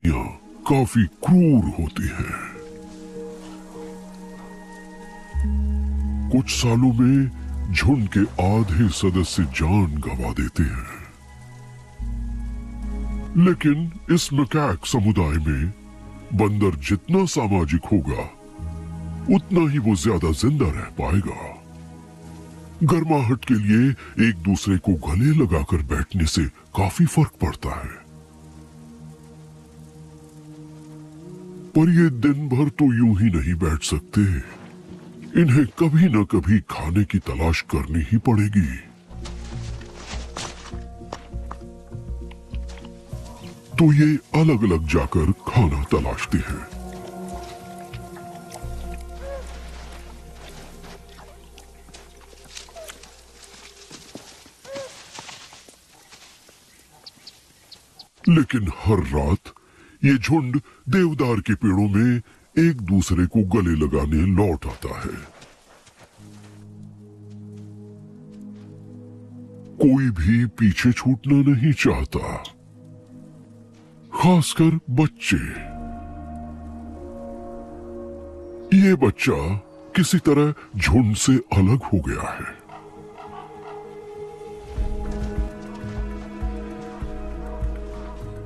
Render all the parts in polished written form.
यहाँ काफी क्रूर होती हैं। कुछ सालों में झुंड के आधे सदस्य जान गंवा देते हैं। लेकिन इस मैकाक समुदाय में बंदर जितना सामाजिक होगा उतना ही वो ज्यादा जिंदा रह पाएगा। गर्माहट के लिए एक दूसरे को गले लगाकर बैठने से काफी फर्क पड़ता है। पर ये दिन भर तो यूं ही नहीं बैठ सकते, इन्हें कभी न कभी खाने की तलाश करनी ही पड़ेगी। तो ये अलग अलग जाकर खाना तलाशते हैं। लेकिन हर रात ये झुंड देवदार के पेड़ों में एक दूसरे को गले लगाने लौट आता है। कोई भी पीछे छूटना नहीं चाहता, खासकर बच्चे। ये बच्चा किसी तरह झुंड से अलग हो गया है।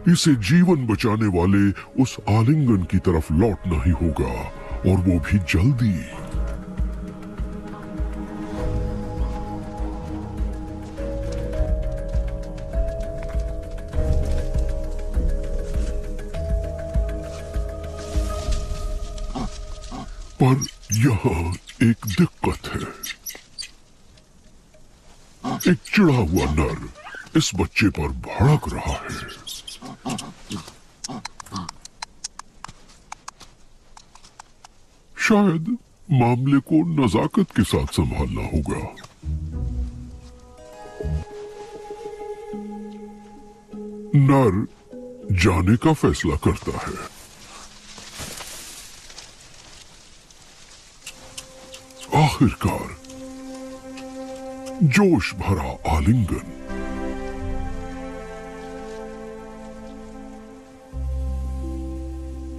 इसे जीवन बचाने वाले उस आलिंगन की तरफ लौटना ही होगा, और वो भी जल्दी। पर यहाँ एक दिक्कत है। एक चिढ़ा हुआ नर इस बच्चे पर भड़क रहा है। शायद मामले को नजाकत के साथ संभालना होगा। नर जाने का फैसला करता है। आखिरकार जोश भरा आलिंगन।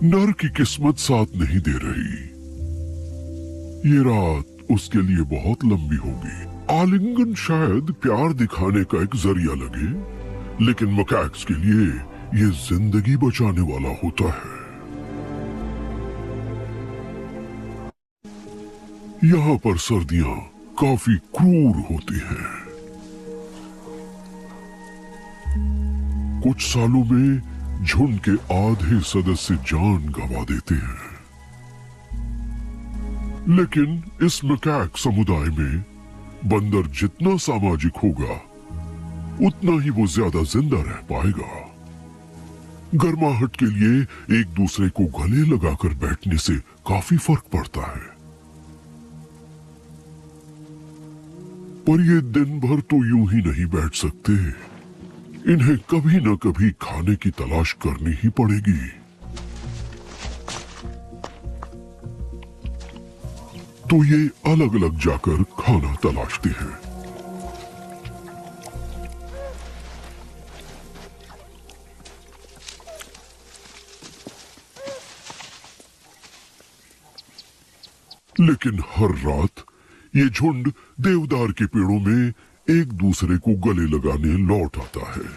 नर की किस्मत साथ नहीं दे रही। ये रात उसके लिए बहुत लंबी होगी। आलिंगन शायद प्यार दिखाने का एक जरिया लगे, लेकिन मैकाक्स के लिए ये जिंदगी बचाने वाला होता है। यहाँ पर सर्दियां काफी क्रूर होती हैं। कुछ सालों में झुंड के आधे सदस्य जान गंवा देते हैं। लेकिन इस मैकाक समुदाय में बंदर जितना सामाजिक होगा उतना ही वो ज्यादा जिंदा रह पाएगा। गर्माहट के लिए एक दूसरे को गले लगाकर बैठने से काफी फर्क पड़ता है। पर ये दिन भर तो यूं ही नहीं बैठ सकते, इन्हें कभी न कभी खाने की तलाश करनी ही पड़ेगी। तो ये अलग अलग जाकर खाना तलाशते हैं। लेकिन हर रात ये झुंड देवदार के पेड़ों में एक दूसरे को गले लगाने लौट आता है।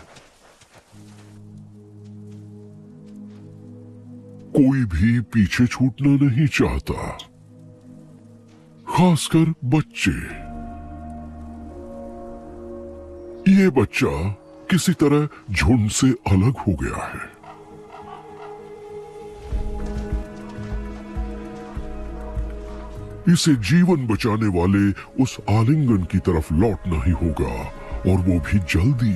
कोई भी पीछे छूटना नहीं चाहता, खासकर बच्चे। ये बच्चा किसी तरह झुंड से अलग हो गया है। इसे जीवन बचाने वाले उस आलिंगन की तरफ लौटना ही होगा, और वो भी जल्दी।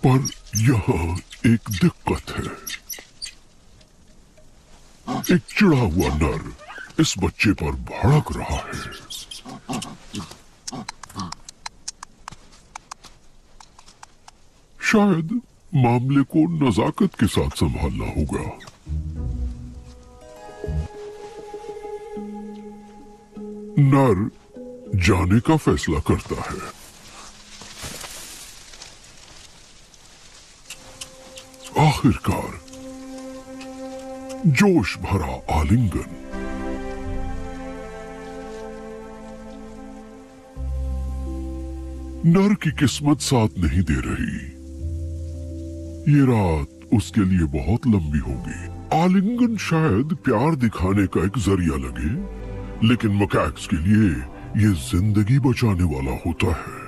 पर यहाँ एक दिक्कत है। एक चिढ़ा हुआ नर इस बच्चे पर भड़क रहा है। शायद मामले को नजाकत के साथ संभालना होगा। नर जाने का फैसला करता है। आखिरकार जोश भरा आलिंगन। नर की किस्मत साथ नहीं दे रही। ये रात उसके लिए बहुत लंबी होगी। आलिंगन शायद प्यार दिखाने का एक जरिया लगे, लेकिन मकैक्स के लिए ये जिंदगी बचाने वाला होता है।